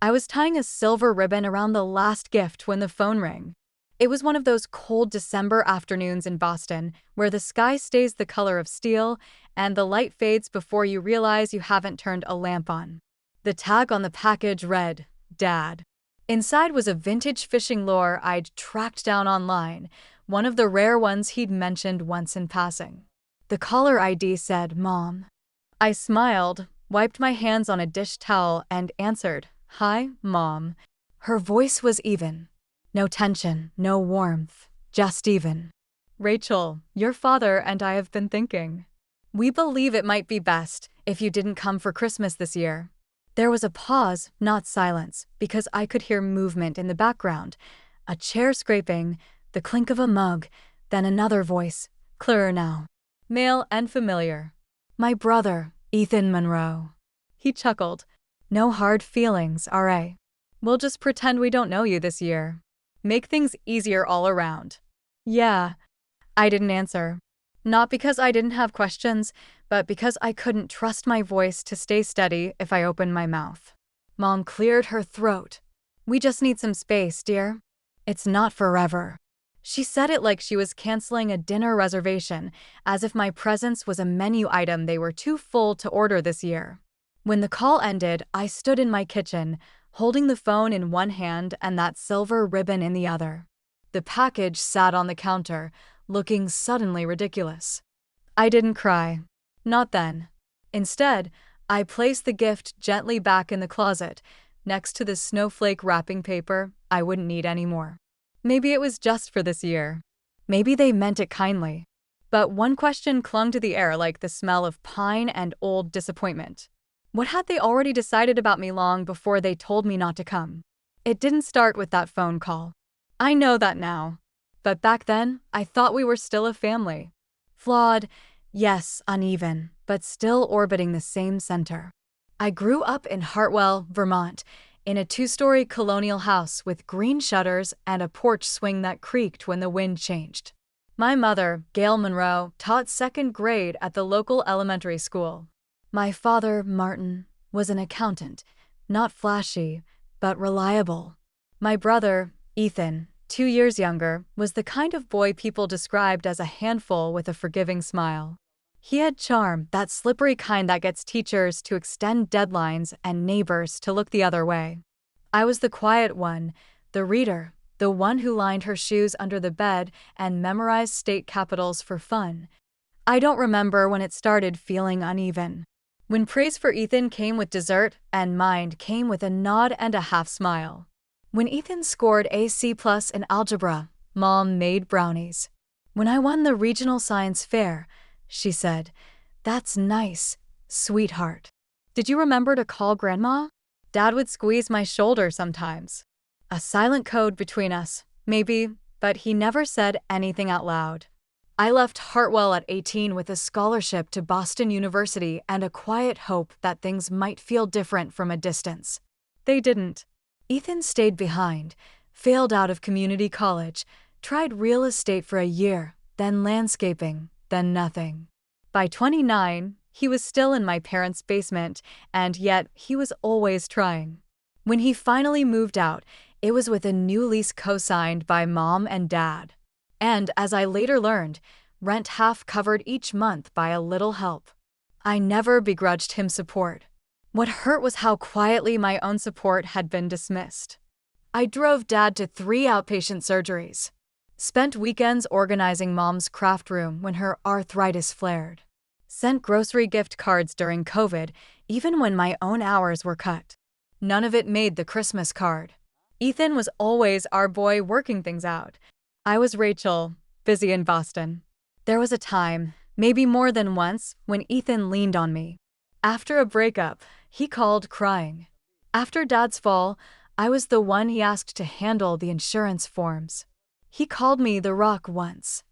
I was tying a silver ribbon around the last gift when the phone rang. It was one of those cold December afternoons in Boston where the sky stays the color of steel and the light fades before you realize you haven't turned a lamp on. The tag on the package read, Dad. Inside was a vintage fishing lure I'd tracked down online, one of the rare ones he'd mentioned once in passing. The caller ID said, Mom. I smiled, wiped my hands on a dish towel, and answered, Hi, Mom. Her voice was even. No tension, no warmth, just even. Rachel, your father and I have been thinking. We believe it might be best if you didn't come for Christmas this year. There was a pause, not silence, because I could hear movement in the background. A chair scraping, the clink of a mug, then another voice, clearer now. Male and familiar. My brother, Ethan Monroe. He chuckled. No hard feelings, R.A. We'll just pretend we don't know you this year. Make things easier all around. Yeah. I didn't answer. Not because I didn't have questions, but because I couldn't trust my voice to stay steady if I opened my mouth. Mom cleared her throat. We just need some space, dear. It's not forever. She said it like she was canceling a dinner reservation, as if my presence was a menu item they were too full to order this year. When the call ended, I stood in my kitchen, holding the phone in one hand and that silver ribbon in the other. The package sat on the counter, looking suddenly ridiculous. I didn't cry. Not then. Instead, I placed the gift gently back in the closet, next to the snowflake wrapping paper I wouldn't need anymore. Maybe it was just for this year. Maybe they meant it kindly. But one question clung to the air like the smell of pine and old disappointment. What had they already decided about me long before they told me not to come? It didn't start with that phone call. I know that now. But back then, I thought we were still a family. Flawed, yes, uneven, but still orbiting the same center. I grew up in Hartwell, Vermont, in a two-story colonial house with green shutters and a porch swing that creaked when the wind changed. My mother, Gail Monroe, taught second grade at the local elementary school. My father, Martin, was an accountant, not flashy, but reliable. My brother, Ethan, 2 years younger, was the kind of boy people described as a handful with a forgiving smile. He had charm, that slippery kind that gets teachers to extend deadlines and neighbors to look the other way. I was the quiet one, the reader, the one who lined her shoes under the bed and memorized state capitals for fun. I don't remember when it started feeling uneven. When praise for Ethan came with dessert and mine came with a nod and a half smile. When Ethan scored a C+ in algebra, Mom made brownies. When I won the regional science fair, she said, That's nice, sweetheart. Did you remember to call Grandma? Dad would squeeze my shoulder sometimes. A silent code between us, maybe, but he never said anything out loud. I left Hartwell at 18 with a scholarship to Boston University and a quiet hope that things might feel different from a distance. They didn't. Ethan stayed behind, failed out of community college, tried real estate for a year, then landscaping, then nothing. By 29, he was still in my parents' basement, and yet he was always trying. When he finally moved out, it was with a new lease co-signed by Mom and Dad. And, as I later learned, rent half covered each month by a little help. I never begrudged him support. What hurt was how quietly my own support had been dismissed. I drove Dad to 3 outpatient surgeries. Spent weekends organizing Mom's craft room when her arthritis flared. Sent grocery gift cards during COVID, even when my own hours were cut. None of it made the Christmas card. Ethan was always our boy working things out. I was Rachel, busy in Boston. There was a time, maybe more than once, when Ethan leaned on me. After a breakup, he called crying. After Dad's fall, I was the one he asked to handle the insurance forms. He called me the Rock once.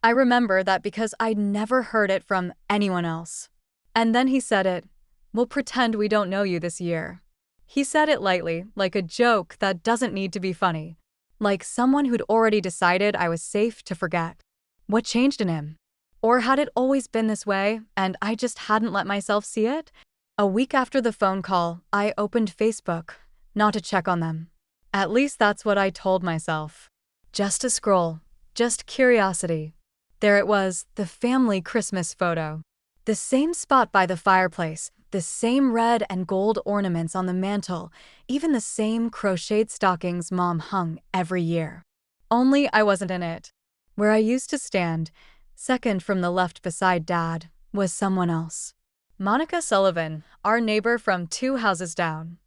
I remember that because I'd never heard it from anyone else. And then he said it. We'll pretend we don't know you this year. He said it lightly, like a joke that doesn't need to be funny. Like someone who'd already decided I was safe to forget. What changed in him? Or had it always been this way, and I just hadn't let myself see it? A week after the phone call, I opened Facebook. not to check on them. At least that's what I told myself. Just a scroll, just curiosity. There it was, the family Christmas photo. The same spot by the fireplace, the same red and gold ornaments on the mantel, even the same crocheted stockings Mom hung every year. Only I wasn't in it. Where I used to stand, second from the left beside Dad, was someone else. Monica Sullivan, our neighbor from 2 houses down.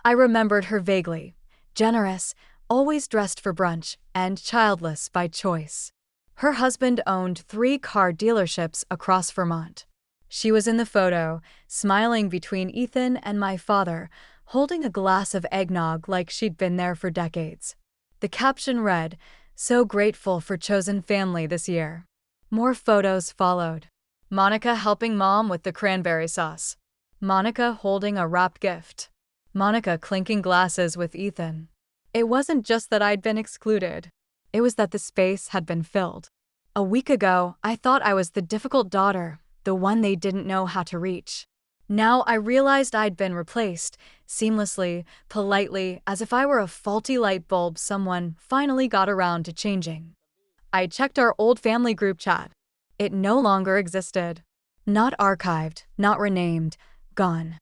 I remembered her vaguely. Generous, always dressed for brunch, and childless by choice. Her husband owned 3 car dealerships across Vermont. She was in the photo, smiling between Ethan and my father, holding a glass of eggnog like she'd been there for decades. The caption read, "So grateful for chosen family this year." More photos followed. Monica helping Mom with the cranberry sauce. Monica holding a wrapped gift. Monica clinking glasses with Ethan. It wasn't just that I'd been excluded. It was that the space had been filled. A week ago, I thought I was the difficult daughter, the one they didn't know how to reach. Now I realized I'd been replaced, seamlessly, politely, as if I were a faulty light bulb someone finally got around to changing. I checked our old family group chat. It no longer existed. Not archived, not renamed, gone.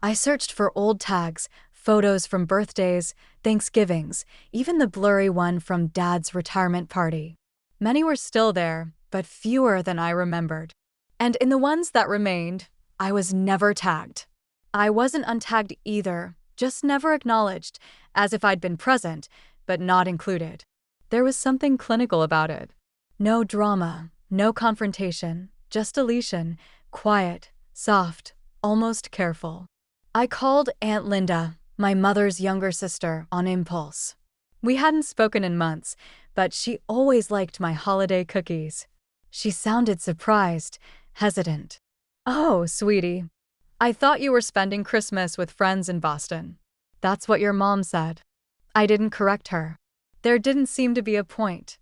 I searched for old tags, photos from birthdays, Thanksgivings, even the blurry one from Dad's retirement party. Many were still there, but fewer than I remembered. And in the ones that remained, I was never tagged. I wasn't untagged either, just never acknowledged, as if I'd been present, but not included. There was something clinical about it. No drama, no confrontation, just deletion, quiet, soft, almost careful. I called Aunt Linda, my mother's younger sister, on impulse. We hadn't spoken in months, but she always liked my holiday cookies. She sounded surprised, hesitant. "Oh, sweetie, I thought you were spending Christmas with friends in Boston. That's what your mom said." I didn't correct her. There didn't seem to be a point.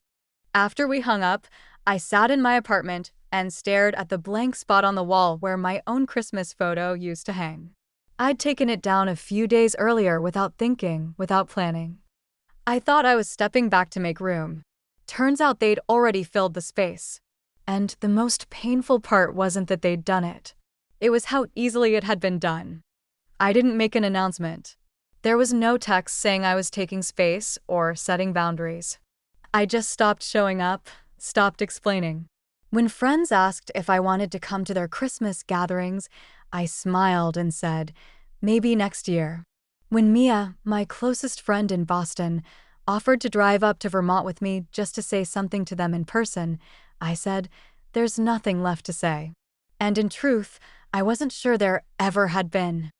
After we hung up, I sat in my apartment and stared at the blank spot on the wall where my own Christmas photo used to hang. I'd taken it down a few days earlier without thinking, without planning. I thought I was stepping back to make room. Turns out they'd already filled the space. And the most painful part wasn't that they'd done it. It was how easily it had been done. I didn't make an announcement. There was no text saying I was taking space or setting boundaries. I just stopped showing up, stopped explaining. When friends asked if I wanted to come to their Christmas gatherings, I smiled and said, maybe next year. When Mia, my closest friend in Boston, offered to drive up to Vermont with me just to say something to them in person, I said, there's nothing left to say. And in truth, I wasn't sure there ever had been.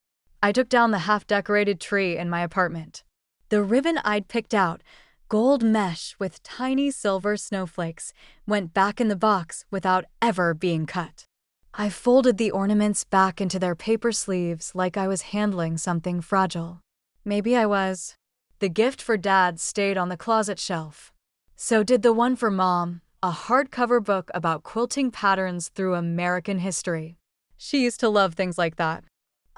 I took down the half-decorated tree in my apartment. The ribbon I'd picked out, gold mesh with tiny silver snowflakes, went back in the box without ever being cut. I folded the ornaments back into their paper sleeves like I was handling something fragile. Maybe I was. The gift for Dad stayed on the closet shelf. So did the one for Mom, a hardcover book about quilting patterns through American history. She used to love things like that.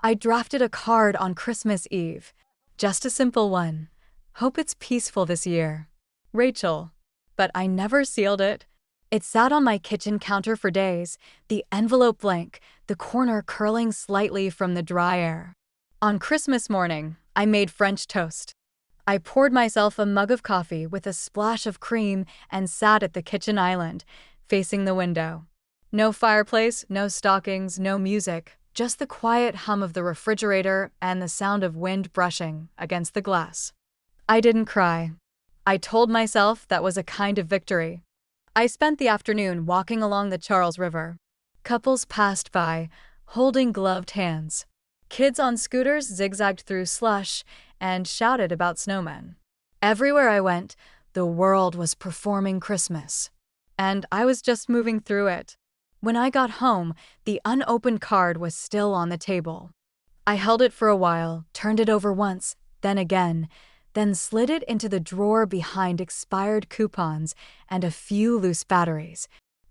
I drafted a card on Christmas Eve. Just a simple one. Hope it's peaceful this year. Rachel. But I never sealed it. It sat on my kitchen counter for days, the envelope blank, the corner curling slightly from the dry air. On Christmas morning, I made French toast. I poured myself a mug of coffee with a splash of cream and sat at the kitchen island, facing the window. No fireplace, no stockings, no music, just the quiet hum of the refrigerator and the sound of wind brushing against the glass. I didn't cry. I told myself that was a kind of victory. I spent the afternoon walking along the Charles River. Couples passed by, holding gloved hands. Kids on scooters zigzagged through slush and shouted about snowmen. Everywhere I went, the world was performing Christmas. And I was just moving through it. When I got home, the unopened card was still on the table. I held it for a while, turned it over once, then again, then slid it into the drawer behind expired coupons and a few loose batteries.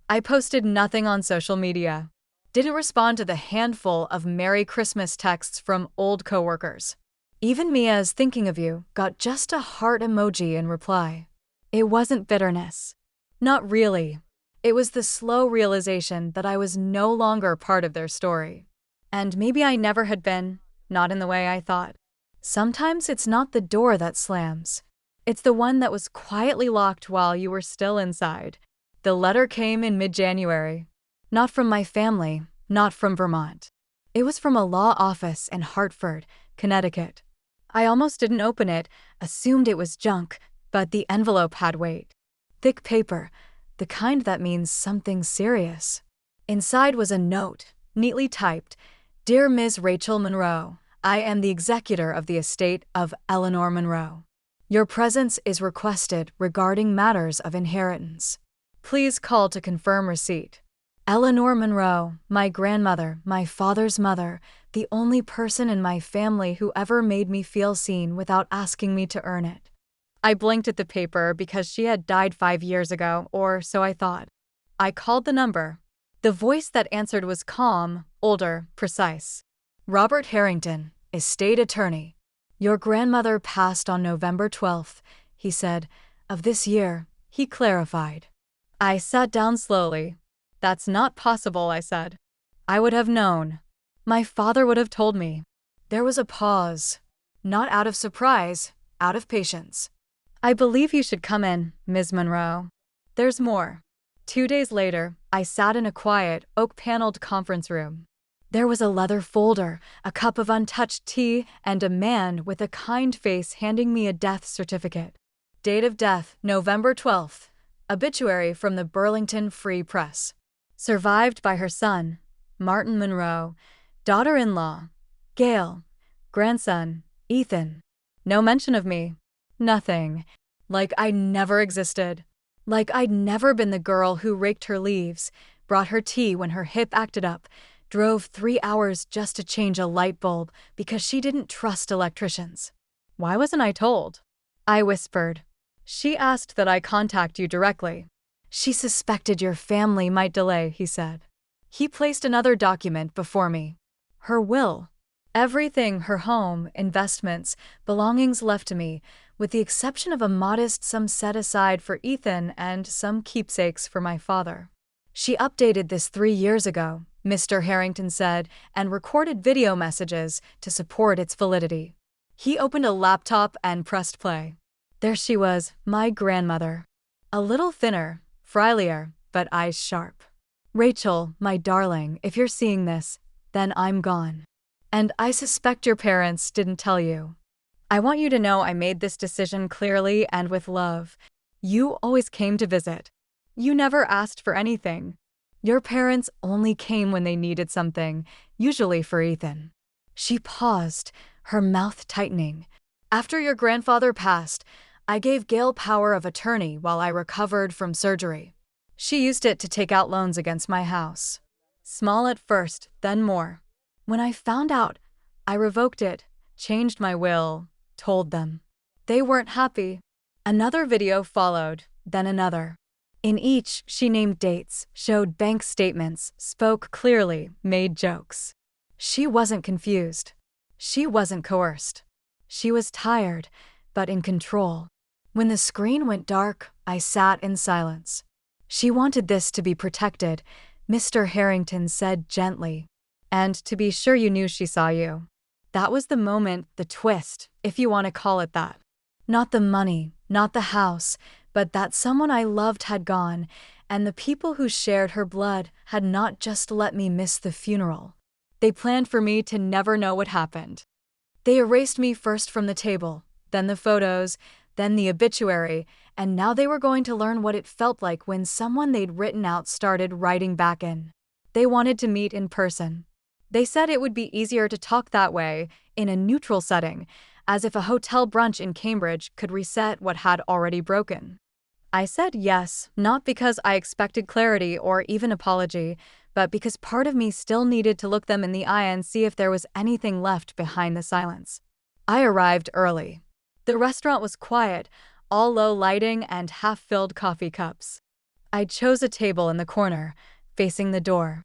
I posted nothing on social media. Didn't respond to the handful of Merry Christmas texts from old coworkers. Even Mia's thinking of you got just a heart emoji in reply. It wasn't bitterness. Not really. It was the slow realization that I was no longer part of their story. And maybe I never had been, not in the way I thought. Sometimes it's not the door that slams. It's the one that was quietly locked while you were still inside. The letter came in mid-January. Not from my family, not from Vermont. It was from a law office in Hartford, Connecticut. I almost didn't open it, assumed it was junk, but the envelope had weight. Thick paper, the kind that means something serious. Inside was a note, neatly typed, "Dear Ms. Rachel Monroe, I am the executor of the estate of Eleanor Monroe. Your presence is requested regarding matters of inheritance. Please call to confirm receipt. Eleanor Monroe, my grandmother, my father's mother, the only person in my family who ever made me feel seen without asking me to earn it." I blinked at the paper because she had died 5 years ago, or so I thought. I called the number. The voice that answered was calm, older, precise. "Robert Harrington, estate attorney. Your grandmother passed on November 12th, he said, of this year," he clarified. I sat down slowly. "That's not possible," I said. "I would have known. My father would have told me." There was a pause. Not out of surprise, out of patience. "I believe you should come in, Ms. Monroe. There's more." 2 days later, I sat in a quiet, oak-paneled conference room. There was a leather folder, a cup of untouched tea, and a man with a kind face handing me a death certificate. Date of death, November 12th. Obituary from the Burlington Free Press. Survived by her son, Martin Monroe, daughter-in-law, Gail, grandson, Ethan. No mention of me. Nothing. Like I never existed. Like I'd never been the girl who raked her leaves, brought her tea when her hip acted up, drove 3 hours just to change a light bulb because she didn't trust electricians. Why wasn't I told? I whispered. She asked that I contact you directly. She suspected your family might delay, he said. He placed another document before me. Her will. Everything, her home, investments, belongings left to me, with the exception of a modest sum set aside for Ethan and some keepsakes for my father. She updated this 3 years ago, Mr. Harrington said, and recorded video messages to support its validity. He opened a laptop and pressed play. There she was, my grandmother. A little thinner, frilier, but eyes sharp. "Rachel, my darling, if you're seeing this, then I'm gone. And I suspect your parents didn't tell you. I want you to know I made this decision clearly and with love. You always came to visit. You never asked for anything. Your parents only came when they needed something, usually for Ethan." She paused, her mouth tightening. "After your grandfather passed, I gave Gail power of attorney while I recovered from surgery. She used it to take out loans against my house. Small at first, then more. When I found out, I revoked it, changed my will, told them. They weren't happy." Another video followed, then another. In each, she named dates, showed bank statements, spoke clearly, made jokes. She wasn't confused. She wasn't coerced. She was tired, but in control. When the screen went dark, I sat in silence. "She wanted this to be protected," Mr. Harrington said gently. "And to be sure you knew she saw you." That was the moment, the twist, if you want to call it that. Not the money, not the house, but that someone I loved had gone, and the people who shared her blood had not just let me miss the funeral. They planned for me to never know what happened. They erased me first from the table, then the photos, then the obituary, and now they were going to learn what it felt like when someone they'd written out started writing back in. They wanted to meet in person. They said it would be easier to talk that way, in a neutral setting, as if a hotel brunch in Cambridge could reset what had already broken. I said yes, not because I expected clarity or even apology, but because part of me still needed to look them in the eye and see if there was anything left behind the silence. I arrived early. The restaurant was quiet, all low lighting and half-filled coffee cups. I chose a table in the corner, facing the door.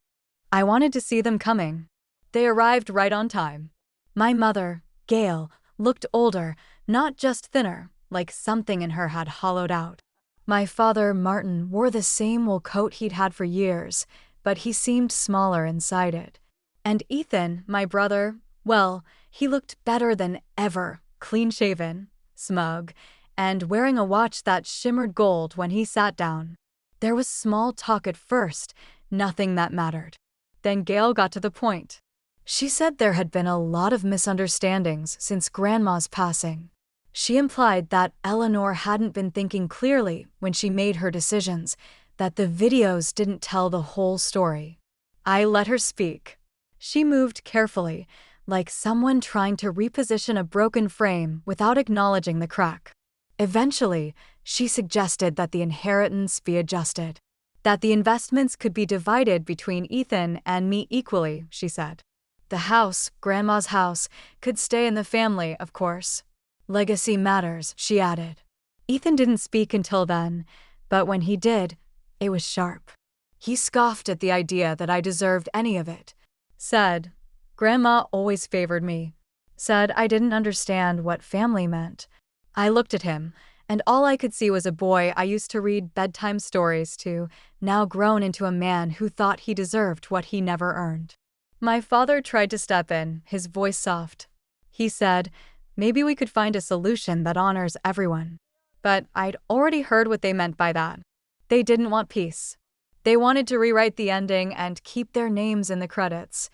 I wanted to see them coming. They arrived right on time. My mother, Gail, looked older, not just thinner, like something in her had hollowed out. My father, Martin, wore the same wool coat he'd had for years, but he seemed smaller inside it. And Ethan, my brother, well, he looked better than ever, clean-shaven, smug, and wearing a watch that shimmered gold when he sat down. There was small talk at first, nothing that mattered. Then Gail got to the point. She said there had been a lot of misunderstandings since Grandma's passing. She implied that Eleanor hadn't been thinking clearly when she made her decisions, that the videos didn't tell the whole story. I let her speak. She moved carefully, like someone trying to reposition a broken frame without acknowledging the crack. Eventually, she suggested that the inheritance be adjusted. That the investments could be divided between Ethan and me equally, she said. The house, Grandma's house, could stay in the family, of course. Legacy matters, she added. Ethan didn't speak until then, but when he did, it was sharp. He scoffed at the idea that I deserved any of it. Said, Grandma always favored me. Said I didn't understand what family meant. I looked at him, and all I could see was a boy I used to read bedtime stories to, now grown into a man who thought he deserved what he never earned. My father tried to step in, his voice soft. He said, maybe we could find a solution that honors everyone. But I'd already heard what they meant by that. They didn't want peace. They wanted to rewrite the ending and keep their names in the credits.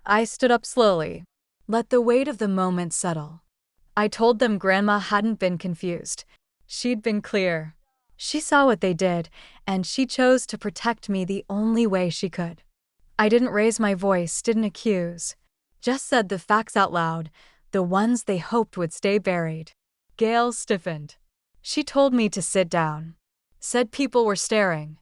I stood up slowly. Let the weight of the moment settle. I told them Grandma hadn't been confused. She'd been clear. She saw what they did, and she chose to protect me the only way she could. I didn't raise my voice, didn't accuse. Just said the facts out loud, the ones they hoped would stay buried. Gail stiffened. She told me to sit down. Said people were staring.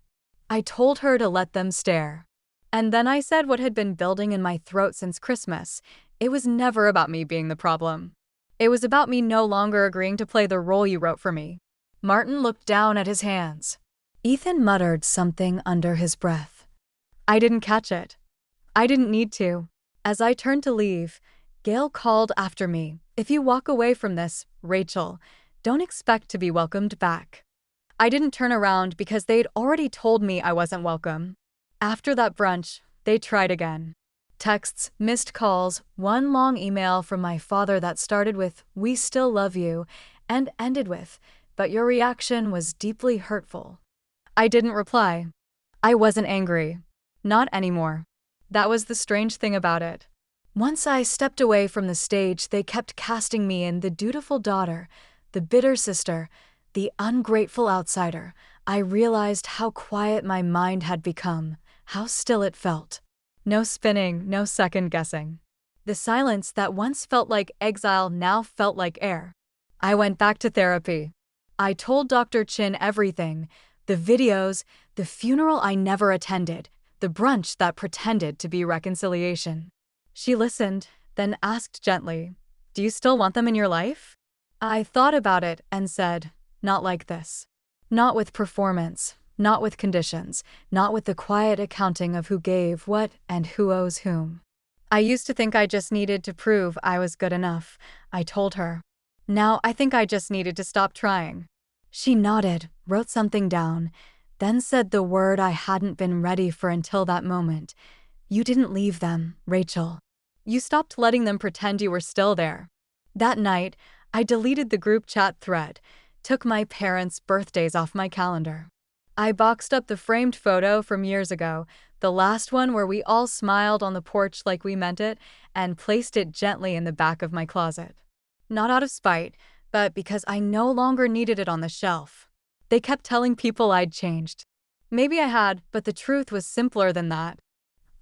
I told her to let them stare. And then I said what had been building in my throat since Christmas. It was never about me being the problem. It was about me no longer agreeing to play the role you wrote for me. Martin looked down at his hands. Ethan muttered something under his breath. I didn't catch it. I didn't need to. As I turned to leave, Gail called after me, if you walk away from this, Rachel, don't expect to be welcomed back. I didn't turn around because they'd already told me I wasn't welcome. After that brunch, they tried again. Texts, missed calls, one long email from my father that started with, "We still love you," and ended with, "But your reaction was deeply hurtful." I didn't reply. I wasn't angry. Not anymore. That was the strange thing about it. Once I stepped away from the stage, they kept casting me in the dutiful daughter, the bitter sister, the ungrateful outsider. I realized how quiet my mind had become, how still it felt. No spinning, no second guessing. The silence that once felt like exile now felt like air. I went back to therapy. I told Dr. Chin everything, the videos, the funeral I never attended, the brunch that pretended to be reconciliation. She listened, then asked gently, "Do you still want them in your life?" I thought about it and said, "Not like this. Not with performance. Not with conditions, not with the quiet accounting of who gave what and who owes whom." I used to think I just needed to prove I was good enough, I told her. Now I think I just needed to stop trying. She nodded, wrote something down, then said the word I hadn't been ready for until that moment. You didn't leave them, Rachel. You stopped letting them pretend you were still there. That night, I deleted the group chat thread, took my parents' birthdays off my calendar. I boxed up the framed photo from years ago, the last one where we all smiled on the porch like we meant it, and placed it gently in the back of my closet. Not out of spite, but because I no longer needed it on the shelf. They kept telling people I'd changed. Maybe I had, but the truth was simpler than that.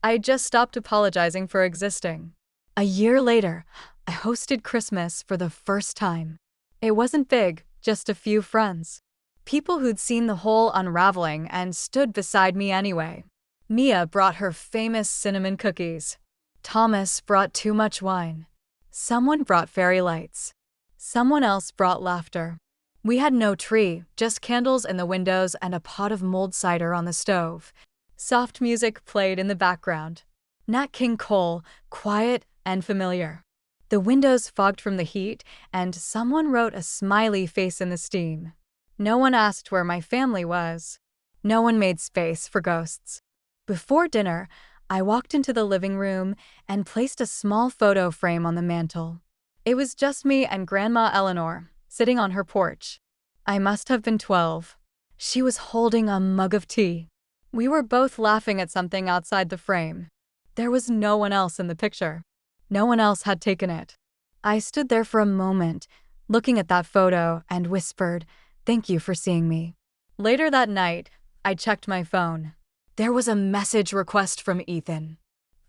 I just stopped apologizing for existing. A year later, I hosted Christmas for the first time. It wasn't big, just a few friends. People who'd seen the whole unraveling and stood beside me anyway. Mia brought her famous cinnamon cookies. Thomas brought too much wine. Someone brought fairy lights. Someone else brought laughter. We had no tree, just candles in the windows and a pot of mulled cider on the stove. Soft music played in the background. Nat King Cole, quiet and familiar. The windows fogged from the heat, and someone wrote a smiley face in the steam. No one asked where my family was. No one made space for ghosts. Before dinner, I walked into the living room and placed a small photo frame on the mantel. It was just me and Grandma Eleanor, sitting on her porch. I must have been 12. She was holding a mug of tea. We were both laughing at something outside the frame. There was no one else in the picture. No one else had taken it. I stood there for a moment, looking at that photo, and whispered, "Thank you for seeing me." Later that night, I checked my phone. There was a message request from Ethan.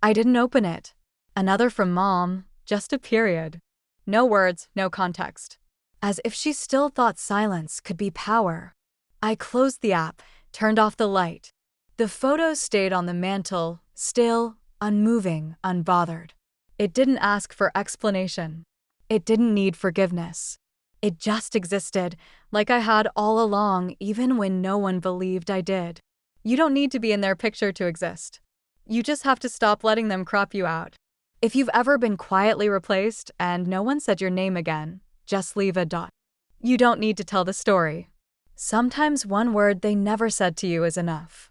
I didn't open it. Another from Mom, just a period. No words, no context. As if she still thought silence could be power. I closed the app, turned off the light. The photo stayed on the mantel, still, unmoving, unbothered. It didn't ask for explanation. It didn't need forgiveness. It just existed, like I had all along, even when no one believed I did. You don't need to be in their picture to exist. You just have to stop letting them crop you out. If you've ever been quietly replaced and no one said your name again, just leave a dot. You don't need to tell the story. Sometimes one word they never said to you is enough.